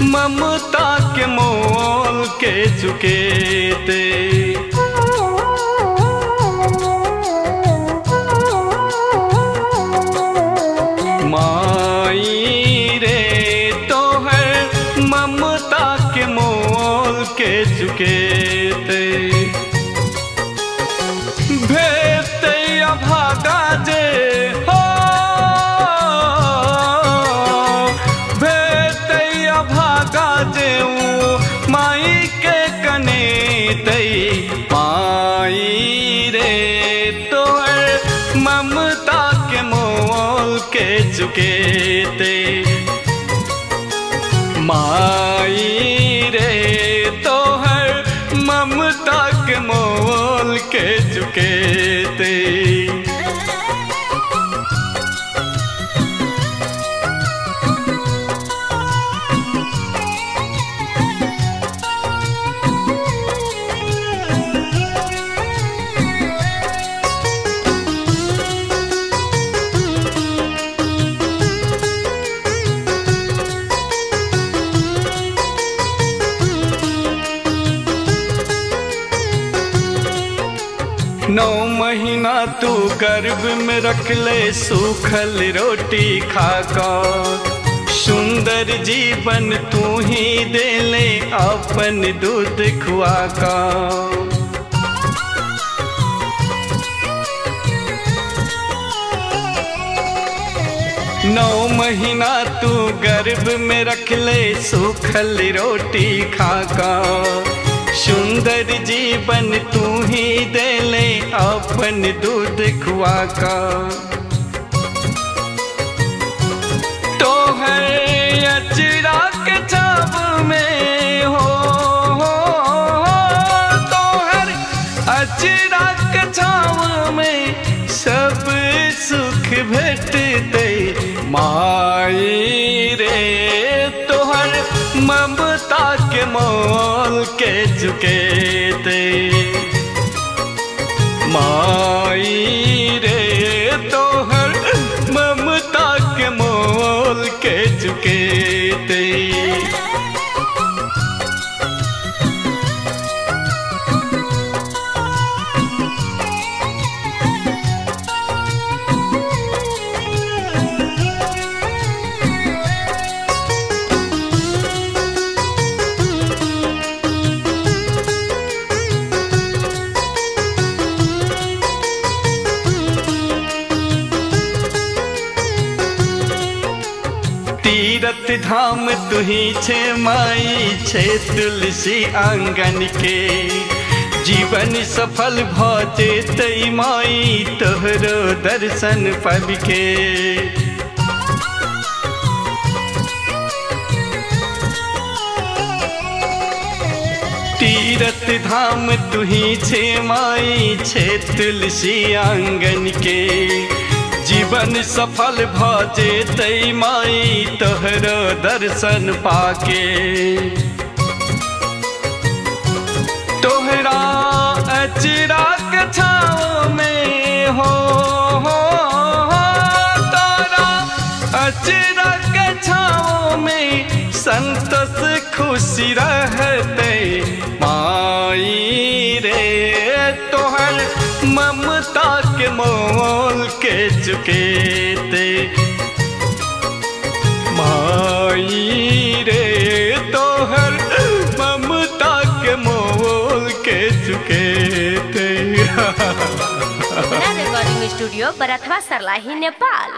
ममता के मोल के चुके थे। माई रे तोहर ममता के मोल के चुके थे। भेजते अभागा जे हो, भेजते अभागा जे माई के कने तई। माई रे तोहर ममता के मोल के चुके थे। माई रे तोहर ममता के मोल के चुके थे। नौ महीना तू गर्भ में रख ले सूखल रोटी खाकर। सुंदर जीवन तू ही दे ले अपन दूध खुआ का। नौ महीना तू गर्भ में रख ले सूखल रोटी खाकर। सुंदर जीवन तू ही दे ले अपन दूध खुआ का। तोहर अचरा के छाव में हो, तोहर अचरा के छाव में सब सुख भेटते। माई रे तोहर ममता के मोल के चुके थे। माई रे तोहर ममता के मोल के चुके थे। तीरथ धाम तुही छे माई छे तुलसी आंगन के। जीवन सफल भजे तई माई तोहरो दर्शन पाब के। तीरथ धाम तुही छे माई छे तुलसी आंगन के। जीवन सफल भजे तई माई तोहरो दर्शन पाके। तोहरा अचरा के छाव में हो, तोरा अचरा के छाव में संतोष खुशी रहते। माई रे तोहर ममता के मोल के चुके थे। माई रे तोहर ममता के मोल के चुके थे। Recording studio Barathwa Sarlahi Nepal.